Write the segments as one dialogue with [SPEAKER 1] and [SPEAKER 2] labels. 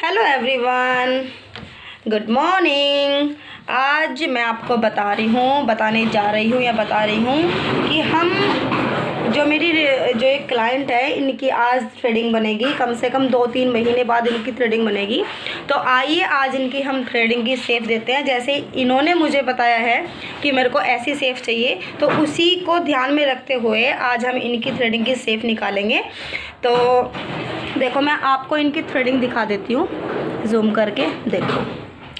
[SPEAKER 1] Hello everyone, good morning. आज मैं आपको बताने जा रही हूँ कि हम जो एक क्लाइंट है, इनकी आज थ्रेडिंग बनेगी। कम से कम 2-3 महीने बाद इनकी थ्रेडिंग बनेगी। तो आइए आज इनकी हम थ्रेडिंग की शेप देते हैं। जैसे इन्होंने मुझे बताया है कि मेरे को ऐसी शेप चाहिए, तो उसी को ध्यान में रखते हुए आज हम इनकी थ्रेडिंग की शेप निकालेंगे। तो देखो, मैं आपको इनकी थ्रेडिंग दिखा देती हूँ, जूम करके देखो।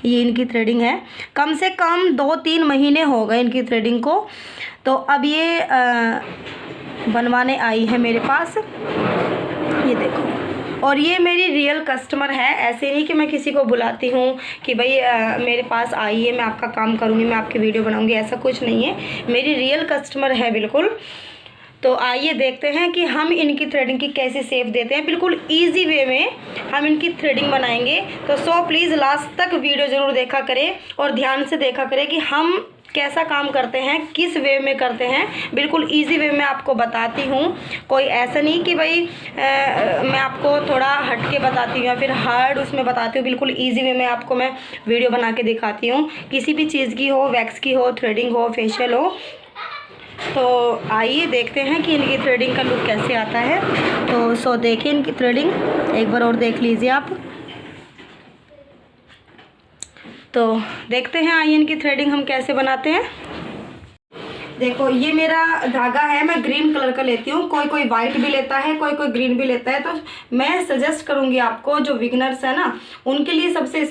[SPEAKER 1] ये इनकी थ्रेडिंग है। कम से कम 2-3 महीने हो गए इनकी थ्रेडिंग को। तो अब ये बनवाने आई है मेरे पास, ये देखो। और ये मेरी रियल कस्टमर है। ऐसे नहीं कि मैं किसी को बुलाती हूँ कि भाई मेरे पास आइए, मैं आपका काम करूँगी, मैं आपकी वीडियो बनाऊँगी, ऐसा कुछ नहीं है। मेरी रियल कस्टमर है बिल्कुल। तो आइए देखते हैं कि हम इनकी थ्रेडिंग की कैसे शेप देते हैं। बिल्कुल इजी वे में हम इनकी थ्रेडिंग बनाएंगे। तो प्लीज़ लास्ट तक वीडियो ज़रूर देखा करें और ध्यान से देखा करें कि हम कैसा काम करते हैं, किस वे में करते हैं। बिल्कुल इजी वे में आपको बताती हूँ। कोई ऐसा नहीं कि भाई मैं आपको थोड़ा हट के बताती हूँ या फिर हार्ड उसमें बताती हूँ। बिल्कुल इजी वे में आपको मैं वीडियो बना के दिखाती हूँ। किसी भी चीज़ की हो, वैक्स की हो, थ्रेडिंग हो, फेशियल हो। तो आइए देखते हैं कि इनकी थ्रेडिंग का लुक कैसे आता है। तो देखिए इनकी थ्रेडिंग एक बार और देख लीजिए आप। तो देखते हैं आइए इनकी थ्रेडिंग हम कैसे बनाते हैं। देखो, ये मेरा धागा है, मैं ग्रीन कलर का लेती हूँ। कोई वाइट भी लेता है, कोई ग्रीन भी लेता है। तो मैं सजेस्ट करूँगी आपको, जो बिगनर्स है ना, उनके लिए सबसे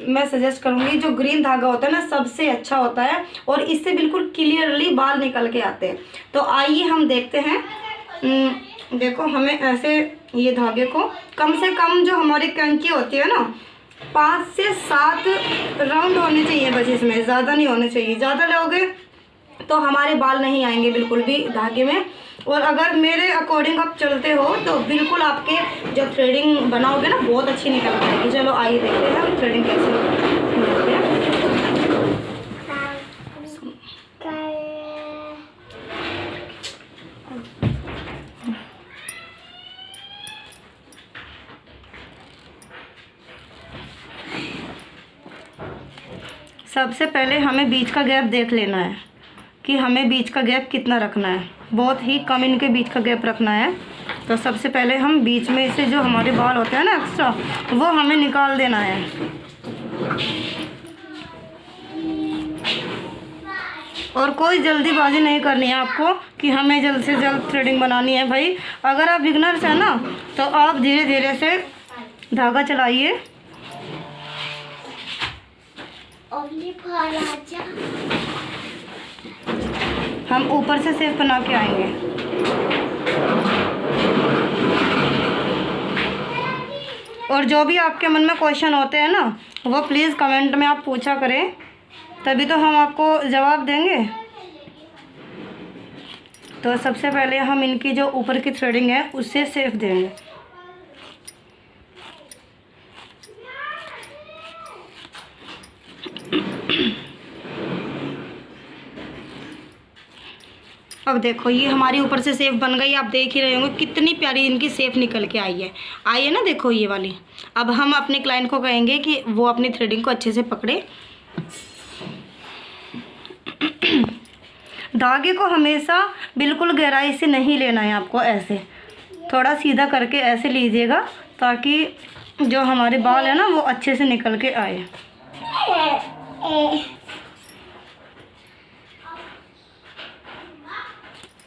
[SPEAKER 1] मैं सजेस्ट करूँगी जो ग्रीन धागा होता है ना, सबसे अच्छा होता है और इससे बिल्कुल क्लियरली बाल निकल के आते हैं। तो आइए हम देखते हैं। देखो, हमें ऐसे ये धागे को कम से कम, जो हमारी कैंची होती है ना, 5 से 7 राउंड होने चाहिए बस, इसमें ज़्यादा नहीं होने चाहिए। ज़्यादा लोगे तो हमारे बाल नहीं आएंगे बिल्कुल भी धागे में। और अगर मेरे अकॉर्डिंग आप चलते हो तो बिल्कुल आपके जो थ्रेडिंग बनाओगे ना, बहुत अच्छी निकल पाएगी। चलो आइए देखते हैं हम थ्रेडिंग कैसे बनाते हैं। सबसे पहले हमें बीच का गैप देख लेना है कि हमें बीच का गैप कितना रखना है। बहुत ही कम इनके बीच का गैप रखना है। तो सबसे पहले हम बीच में से जो हमारे बाल होते हैं ना एक्स्ट्रा, वो हमें निकाल देना है। और कोई जल्दीबाजी नहीं करनी है आपको कि हमें जल्द से जल्द थ्रेडिंग बनानी है। भाई अगर आप बिगनर्स हैं ना, तो आप धीरे धीरे से धागा चलाइए। हम ऊपर से शेप बना के आएंगे। और जो भी आपके मन में क्वेश्चन होते हैं ना, वो प्लीज़ कमेंट में आप पूछा करें, तभी तो हम आपको जवाब देंगे। तो सबसे पहले हम इनकी जो ऊपर की थ्रेडिंग है उससे शेप देंगे। अब देखो, ये हमारी ऊपर से शेप बन गई। आप देख ही रहे होंगे कितनी प्यारी इनकी शेप निकल के आई है ना, देखो ये वाली। अब हम अपने क्लाइंट को कहेंगे कि वो अपनी थ्रेडिंग को अच्छे से पकड़े। धागे को हमेशा बिल्कुल गहराई से नहीं लेना है आपको, ऐसे थोड़ा सीधा करके ऐसे लीजिएगा, ताकि जो हमारे बाल है ना, वो अच्छे से निकल के आए।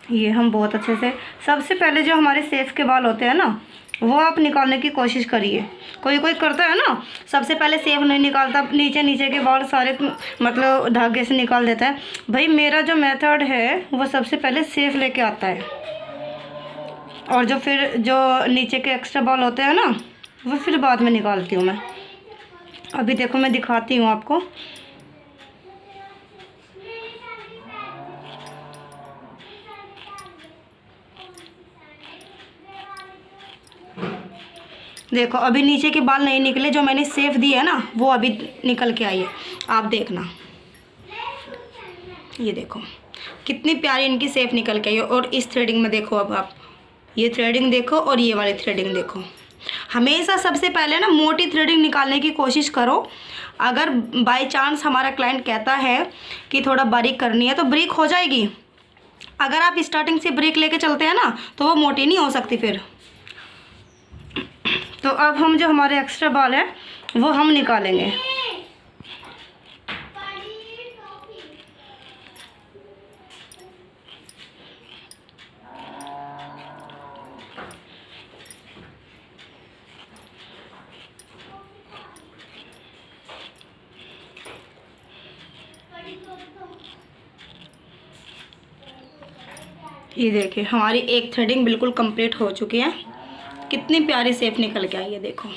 [SPEAKER 1] ये हम बहुत अच्छे से, सबसे पहले जो हमारे सेफ के बाल होते हैं ना, वो आप निकालने की कोशिश करिए। कोई करता है ना, सबसे पहले सेफ नहीं निकालता, नीचे के बाल सारे मतलब धागे से निकाल देता है। भाई मेरा जो मेथड है वो सबसे पहले सेफ लेके आता है, और जो नीचे के एक्स्ट्रा बाल होते हैं ना, वो फिर बाद में निकालती हूँ मैं। अभी देखो मैं दिखाती हूँ आपको। देखो, अभी नीचे के बाल नहीं निकले, जो मैंने शेप दी है ना, वो अभी निकल के आई है। आप देखना, ये देखो कितनी प्यारी इनकी शेप निकल के आई है। और इस थ्रेडिंग में देखो, अब आप ये थ्रेडिंग देखो और ये वाली थ्रेडिंग देखो, हमेशा सबसे पहले ना मोटी थ्रेडिंग निकालने की कोशिश करो। अगर बाय चांस हमारा क्लाइंट कहता है कि थोड़ा बारीक करनी है तो बारीक हो जाएगी। अगर आप स्टार्टिंग से बारीक लेके चलते हैं ना तो वो मोटी नहीं हो सकती फिर। तो अब हम जो हमारे एक्स्ट्रा बाल है वो हम निकालेंगे। ये देखिए हमारी एक थ्रेडिंग बिल्कुल कंप्लीट हो चुकी है। कितनी प्यारी शेप निकल के आई है देखो।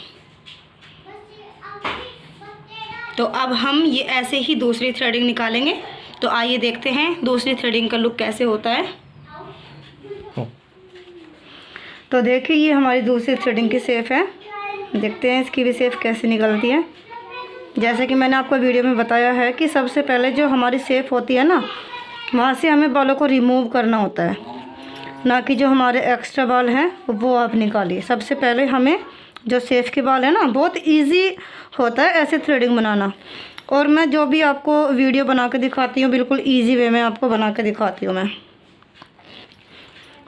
[SPEAKER 1] तो अब हम ये ऐसे ही दूसरी थ्रेडिंग निकालेंगे। तो आइए देखते हैं दूसरी थ्रेडिंग का लुक कैसे होता है। तो देखिए ये हमारी दूसरी थ्रेडिंग की शेप है। देखते हैं इसकी भी शेप कैसे निकलती है। जैसे कि मैंने आपको वीडियो में बताया है कि सबसे पहले जो हमारी शेप होती है ना वहाँ से हमें बालों को रिमूव करना होता है, ना कि जो हमारे एक्स्ट्रा बाल हैं वो आप निकालिए। सबसे पहले हमें जो शेप के बाल है ना, बहुत इजी होता है ऐसे थ्रेडिंग बनाना। और मैं जो भी आपको वीडियो बना के दिखाती हूँ बिल्कुल इजी वे में आपको बना के दिखाती हूँ मैं।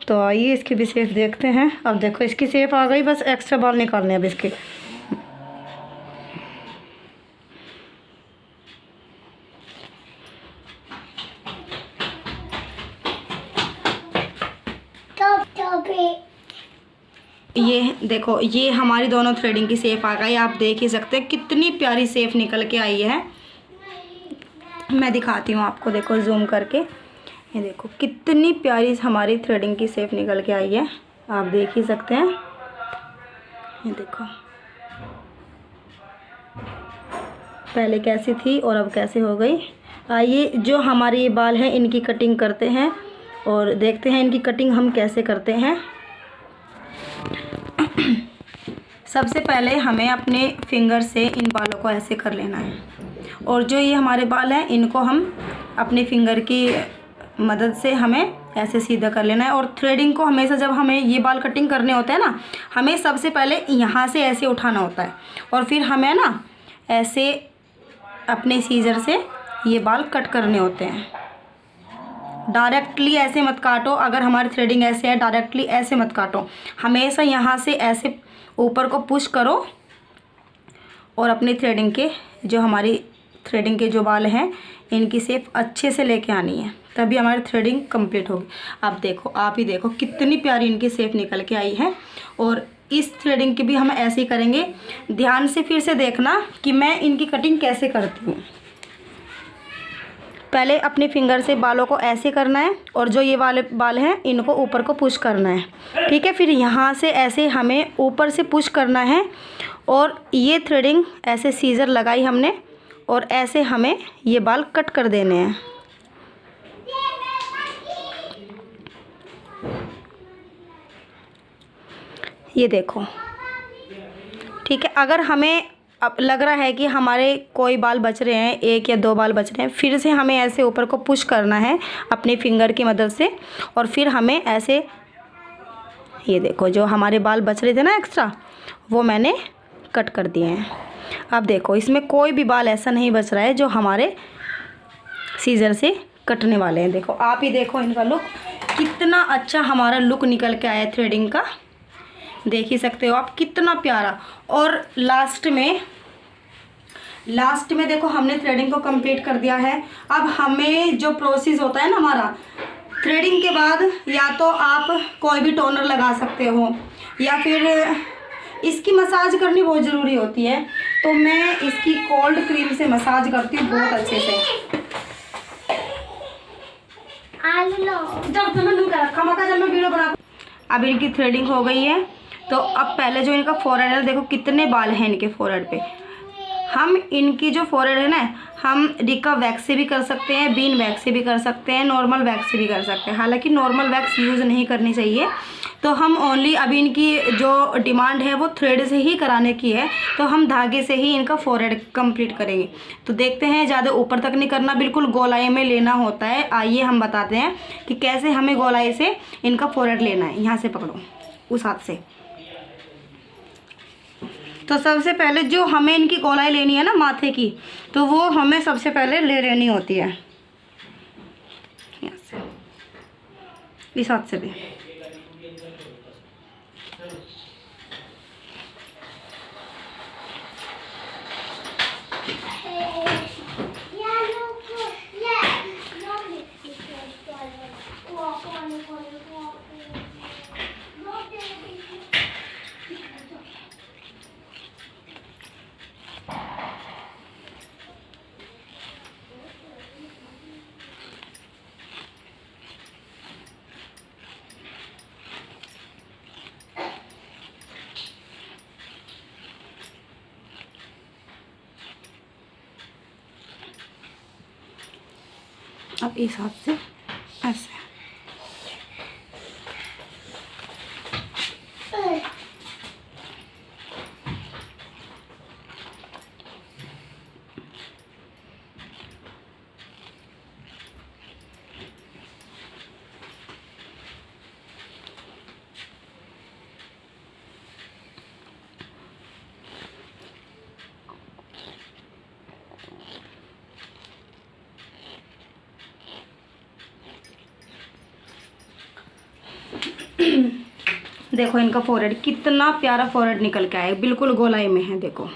[SPEAKER 1] तो आइए इसकी भी शेप देखते हैं। अब देखो इसकी शेप आ गई, बस एक्स्ट्रा बाल निकालने हैं अब इसके। ये देखो ये हमारी दोनों थ्रेडिंग की शेप आ गई। आप देख ही सकते हैं कितनी प्यारी शेप निकल के आई है। मैं दिखाती हूँ आपको, देखो जूम करके। ये देखो कितनी प्यारी हमारी थ्रेडिंग की शेप निकल के आई है, आप देख ही सकते हैं। ये देखो पहले कैसी थी और अब कैसे हो गई। आइए जो हमारे ये बाल हैं इनकी कटिंग करते हैं और देखते हैं इनकी कटिंग हम कैसे करते हैं। सबसे पहले हमें अपने फिंगर से इन बालों को ऐसे कर लेना है और जो ये हमारे बाल हैं इनको हम अपने फिंगर की मदद से हमें ऐसे सीधा कर लेना है। और थ्रेडिंग को हमेशा जब हमें ये बाल कटिंग करने होते हैं ना, हमें सबसे पहले यहाँ से ऐसे उठाना होता है और फिर हमें ना ऐसे अपने सीजर से ये बाल कट करने होते हैं। डायरेक्टली ऐसे मत काटो। अगर हमारी थ्रेडिंग ऐसे है डायरेक्टली ऐसे मत काटो, हमेशा यहाँ से ऐसे ऊपर को पुश करो और अपनी थ्रेडिंग के जो हमारी थ्रेडिंग के जो बाल हैं इनकी शेप अच्छे से लेके आनी है, तभी हमारी थ्रेडिंग कंप्लीट होगी। आप देखो, आप ही देखो कितनी प्यारी इनकी शेप निकल के आई है। और इस थ्रेडिंग की भी हम ऐसे ही करेंगे। ध्यान से फिर से देखना कि मैं इनकी कटिंग कैसे करती हूँ। पहले अपने फिंगर से बालों को ऐसे करना है और जो ये वाले बाल हैं इनको ऊपर को पुश करना है, ठीक है। फिर यहाँ से ऐसे हमें ऊपर से पुश करना है और ये थ्रेडिंग ऐसे सीजर लगाई हमने और ऐसे हमें ये बाल कट कर देने हैं। ये देखो, ठीक है। अगर हमें अब लग रहा है कि हमारे कोई बाल बच रहे हैं, 1 या 2 बाल बच रहे हैं, फिर से हमें ऐसे ऊपर को पुश करना है अपने फिंगर की मदद से और फिर हमें ऐसे, ये देखो जो हमारे बाल बच रहे थे ना एक्स्ट्रा, वो मैंने कट कर दिए हैं। अब देखो इसमें कोई भी बाल ऐसा नहीं बच रहा है जो हमारे सीजर से कटने वाले हैं। देखो आप ही देखो इनका लुक, कितना अच्छा हमारा लुक निकल के आया थ्रेडिंग का, देख ही सकते हो आप कितना प्यारा। और लास्ट में देखो हमने थ्रेडिंग को कंप्लीट कर दिया है। अब हमें जो प्रोसेस होता है ना हमारा थ्रेडिंग के बाद, या तो आप कोई भी टोनर लगा सकते हो या फिर इसकी मसाज करनी बहुत ज़रूरी होती है। तो मैं इसकी कोल्ड क्रीम से मसाज करती हूँ बहुत अच्छे से। जब मैं वीडियो बना, अब इनकी थ्रेडिंग हो गई है। तो अब पहले जो इनका फोरहेड है, देखो कितने बाल हैं इनके फोरहेड पे। हम इनकी जो फोरहेड है ना, हम रिका वैक्स से भी कर सकते हैं, बीन वैक्स से भी कर सकते हैं, नॉर्मल वैक्स से भी कर सकते हैं। हालांकि नॉर्मल वैक्स यूज़ नहीं करनी चाहिए। तो हम ओनली अभी इनकी जो डिमांड है वो थ्रेड से ही कराने की है, तो हम धागे से ही इनका फोरहेड कंप्लीट करेंगे। तो देखते हैं, ज़्यादा ऊपर तक नहीं करना, बिल्कुल गोलाई में लेना होता है। आइए हम बताते हैं कि कैसे हमें गोलाई से इनका फोरहेड लेना है। यहाँ से पकड़ो, उस हाथ से तो सबसे पहले जो हमें इनकी गोलाई लेनी है ना माथे की, तो वो हमें सबसे पहले ले लेनी होती है। यहाँ से, इस हाथ से भी। अब इस हाथ से ऐसे। देखो इनका फोरहेड कितना प्यारा फोरहेड निकल के आया, बिल्कुल गोलाई में है। देखो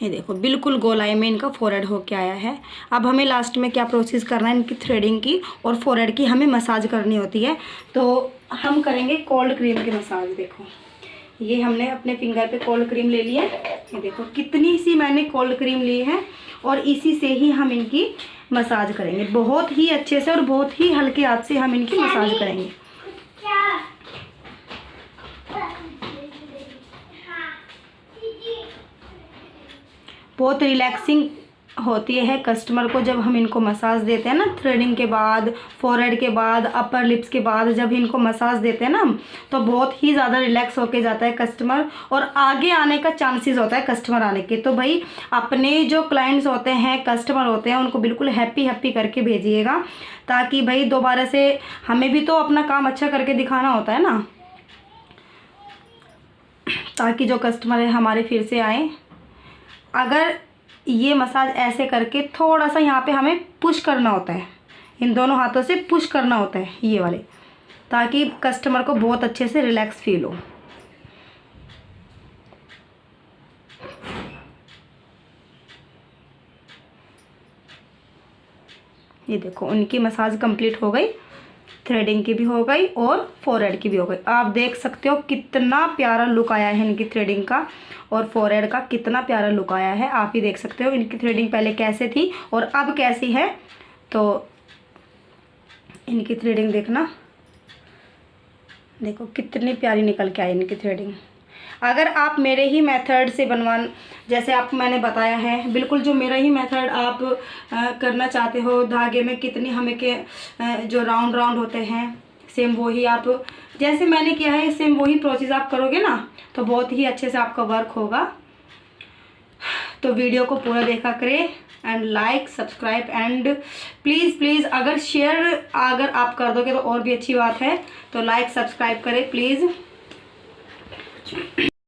[SPEAKER 1] ये देखो बिल्कुल गोलाई में इनका फोरहेड होके आया है। अब हमें लास्ट में क्या प्रोसेस करना है, इनकी थ्रेडिंग की और फोरहेड की हमें मसाज करनी होती है। तो हम करेंगे कोल्ड क्रीम की मसाज। देखो ये हमने अपने फिंगर पे कोल्ड क्रीम ले लिया है। ये देखो कितनी सी मैंने कोल्ड क्रीम ली है और इसी से ही हम इनकी मसाज करेंगे, बहुत ही अच्छे से और बहुत ही हल्के हाथ से हम इनकी मसाज करेंगे। बहुत रिलैक्सिंग होती है कस्टमर को जब हम इनको मसाज देते हैं ना, थ्रेडिंग के बाद, फोरहेड के बाद, अपर लिप्स के बाद जब इनको मसाज देते हैं ना, तो बहुत ही ज़्यादा रिलैक्स होके जाता है कस्टमर और आगे आने का चांसेस होता है कस्टमर आने के। तो भाई अपने जो क्लाइंट्स होते हैं, कस्टमर होते हैं, उनको बिल्कुल हैप्पी करके भेजिएगा, ताकि भाई दोबारा से हमें भी तो अपना काम अच्छा करके दिखाना होता है ना, ताकि जो कस्टमर है हमारे फिर से आए। अगर ये मसाज ऐसे करके थोड़ा सा यहाँ पे हमें पुश करना होता है, इन दोनों हाथों से पुश करना होता है ये वाले, ताकि कस्टमर को बहुत अच्छे से रिलैक्स फील हो। ये देखो उनकी मसाज कंप्लीट हो गई, थ्रेडिंग की भी हो गई और फोरहेड की भी हो गई। आप देख सकते हो कितना प्यारा लुक आया है इनकी थ्रेडिंग का और फोरहेड का, कितना प्यारा लुक आया है। आप ही देख सकते हो इनकी थ्रेडिंग पहले कैसे थी और अब कैसी है। तो इनकी थ्रेडिंग देखना, देखो कितनी प्यारी निकल के आई इनकी थ्रेडिंग। अगर आप मेरे ही मेथड से जैसे आप मैंने बताया है, बिल्कुल जो मेरा ही मेथड आप करना चाहते हो, धागे में कितनी हमें के जो राउंड होते हैं, सेम वही आप जैसे मैंने किया है, सेम वही प्रोसेस आप करोगे ना, तो बहुत ही अच्छे से आपका वर्क होगा। तो वीडियो को पूरा देखा करें and like, subscribe and please अगर शेयर अगर आप कर दोगे तो और भी अच्छी बात है। तो लाइक सब्सक्राइब करें प्लीज़।